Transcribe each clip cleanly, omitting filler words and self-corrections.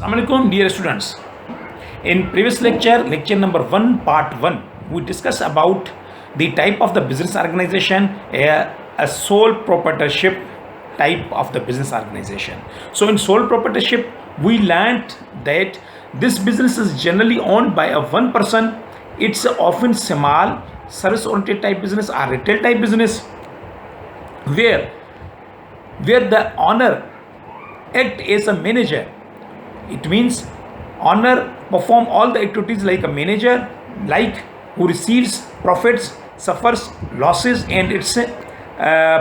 Assalamualaikum dear students. In previous lecture, lecture number 1, part 1, we discussed about the type of the business organization, a sole proprietorship type of the business organization. So in sole proprietorship, we learned that this business is generally owned by a one person. It's often small, service oriented type business or retail type business where the owner act as a manager. It means owner perform all the activities like a manager, like who receives profits, suffers losses, and it's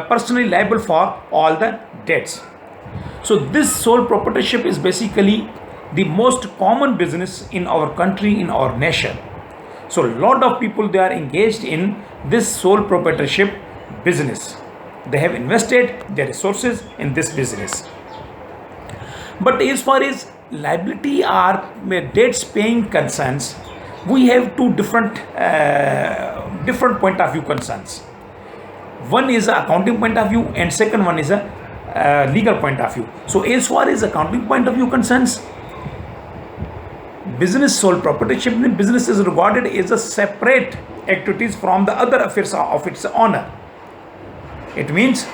personally liable for all the debts. So this sole proprietorship is basically the most common business in our country, in our nation. So a lot of people, they are engaged in this sole proprietorship business. They have invested their resources in this business. But as far as liability or debts paying concerns, we have two different point of view concerns. One is a accounting point of view, and second one is a legal point of view. So as far as accounting point of view concerns, business sole proprietorship business is regarded as a separate activities from the other affairs of its owner. It means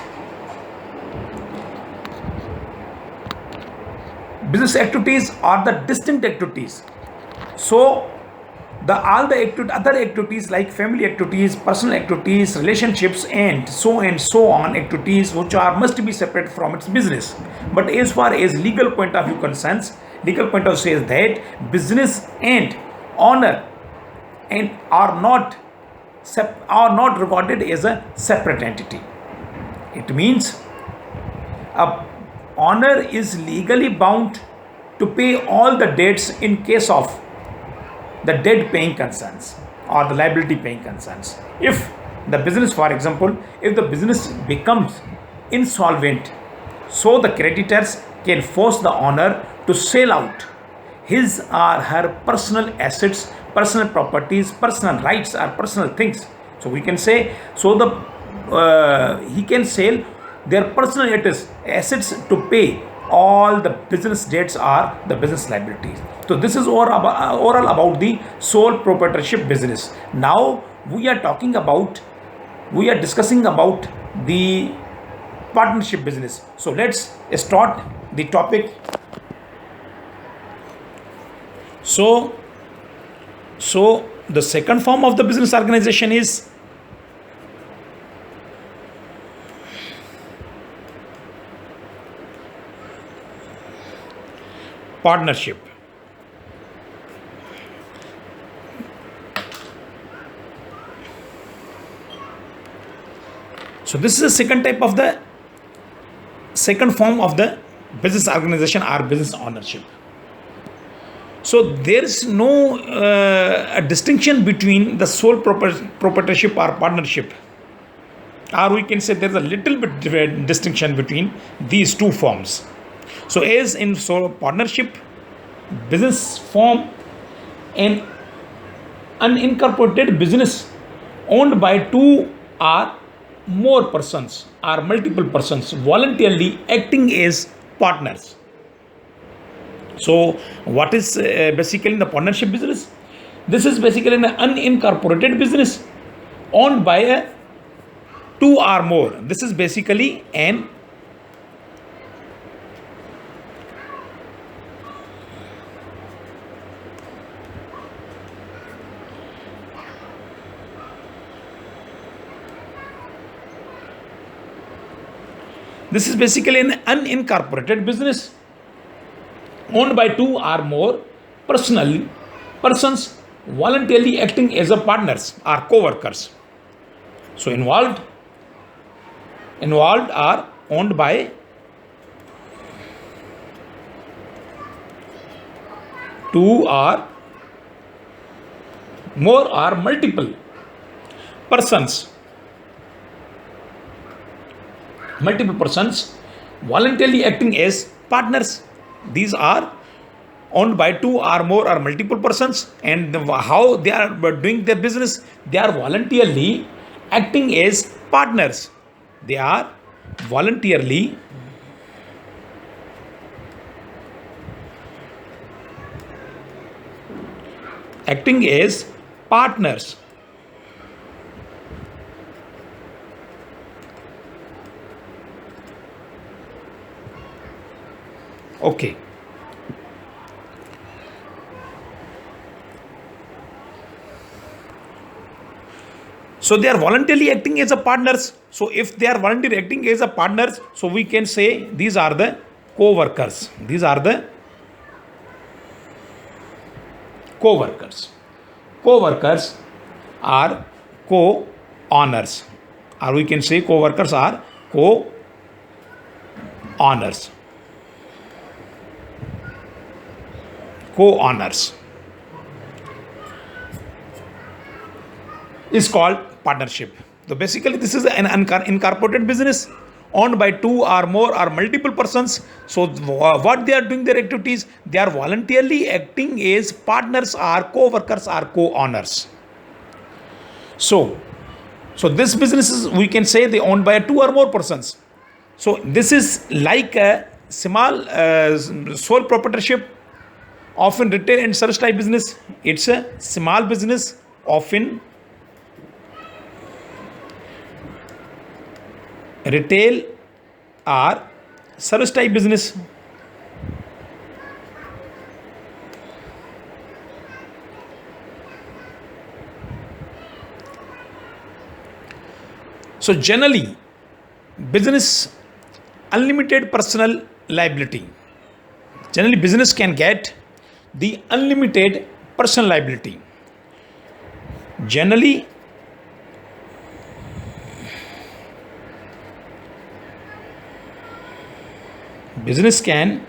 business activities are the distinct activities. So all the other activities like family activities, personal activities, relationships, and so on activities which are must be separate from its business. But as far as legal point of view concerns, legal point of view says that business and owner and are not regarded as a separate entity. It means a owner is legally bound to pay all the debts in case of the debt paying concerns or the liability paying concerns. If the business, for example, if the business becomes insolvent, so the creditors can force the owner to sell out his or her personal assets, personal properties, personal rights, or personal things. So we can say, so he can sell their personal assets to pay all the business debts or the business liabilities. So this is overall about the sole proprietorship business. Now we are discussing about the partnership business. So let's start the topic. So the second form of the business organization is partnership. So this is the second form of the business organization or business ownership. So there is no a distinction between the sole proprietorship or partnership, or we can say there is a little bit distinction between these two forms. So as in sole partnership business form, an unincorporated business owned by two or more persons or multiple persons voluntarily acting as partners. So what is basically in the partnership business? This is basically an unincorporated business owned by two or more. This is basically an unincorporated business owned by two or more persons voluntarily acting as a partners or co-workers. So involved are owned by two or more or multiple persons voluntarily acting as partners. These are owned by two or more or multiple persons, and how they are doing their business, they are voluntarily acting as partners. They are voluntarily acting as partners. Okay. So they are voluntarily acting as a partners. So if they are voluntarily acting as a partners, so we can say these are the co-workers. These are the co-workers. Co-workers are co-owners, or we can say co-workers are co-owners. Co-owners is called partnership. So basically, this is an incorporated business owned by two or more or multiple persons. So what they are doing their activities, they are voluntarily acting as partners or co-workers or co-owners. So this business is, we can say, they owned by two or more persons. So this is like a small sole proprietorship of in retail and service type business. It's a small business of in retail or service type business. So generally, business unlimited personal liability. Generally, business can get the unlimited personal liability. Generally, business can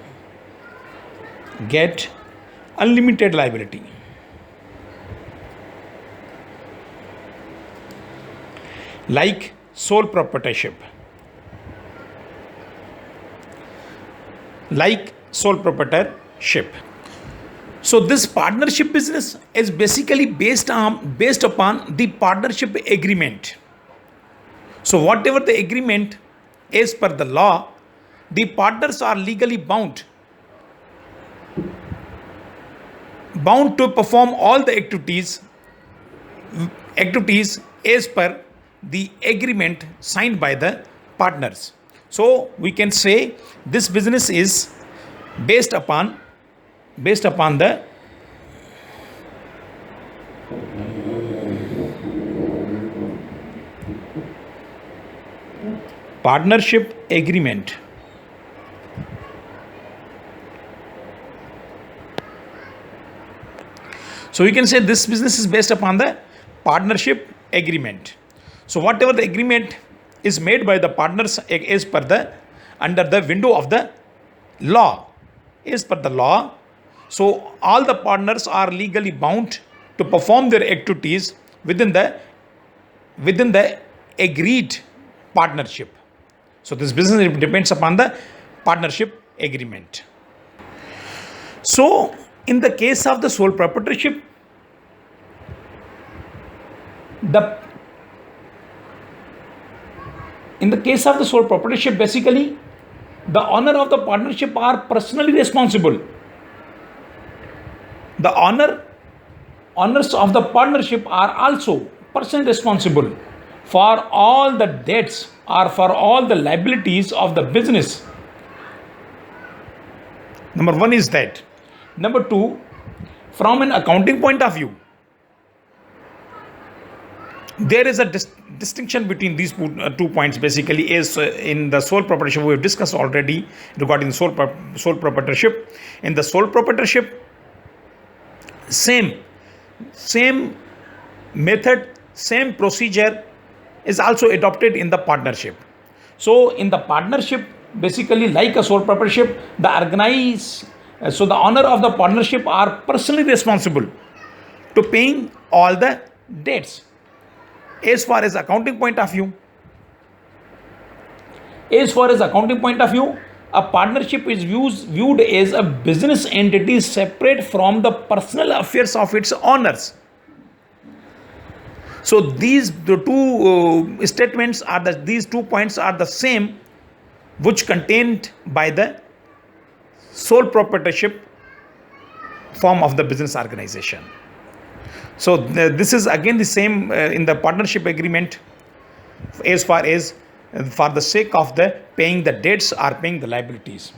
get unlimited liability. Like sole proprietorship. Like sole proprietorship. So this partnership business is basically based upon the partnership agreement. So whatever the agreement as per the law, the partners are legally bound to perform all the activities as per the agreement signed by the partners. So we can say this business is based upon the partnership agreement. So we can say this business is based upon the partnership agreement. So whatever the agreement is made by the partners as per the under the window of the law, as per the law, so all the partners are legally bound to perform their activities within the agreed partnership. So this business depends upon the partnership agreement. So in the case of the sole proprietorship, basically the owner of the partnership are personally responsible. The owners of the partnership are also personally responsible for all the debts or for all the liabilities of the business. Number one is that. Number two, from an accounting point of view, there is a distinction between these two points. Basically, is in the sole proprietorship we have discussed already regarding sole proprietorship. In the sole proprietorship, same method, same procedure is also adopted in the partnership. So in the partnership, basically like a sole proprietorship, the owner of the partnership are personally responsible to paying all the debts. As far as accounting point of view, a partnership is viewed as a business entity separate from the personal affairs of its owners. So these two points are the same, which contained by the sole proprietorship form of the business organization. So this is again the same in the partnership agreement, as far as for the sake of the paying the debts or paying the liabilities.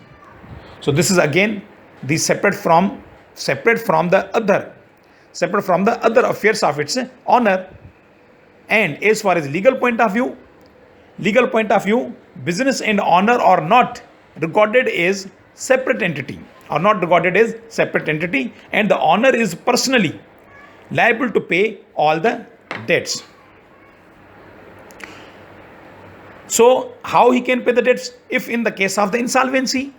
So this is again the separate from the other affairs of its honor. And as far as legal point of view, business and honor are not regarded as separate entity, and the honor is personally liable to pay all the debts. So how he can pay the debts? If in the case of the insolvency,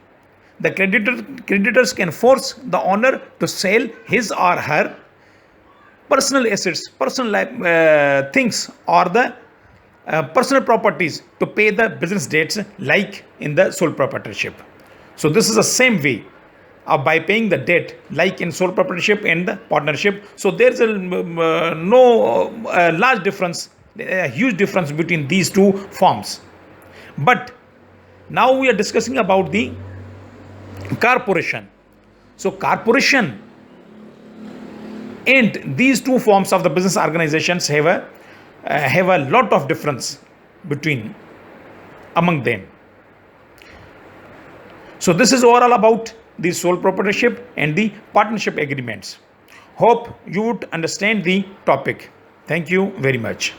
the creditors can force the owner to sell his or her personal assets, personal things, or the personal properties to pay the business debts, like in the sole proprietorship. So this is the same way by paying the debt, like in sole proprietorship and the partnership. So there is no large difference, a huge difference between these two forms. But now we are discussing about the corporation. So corporation and these two forms of the business organizations have a lot of difference between among them. So this is overall about the sole proprietorship and the partnership agreements. Hope you would understand the topic. Thank you very much.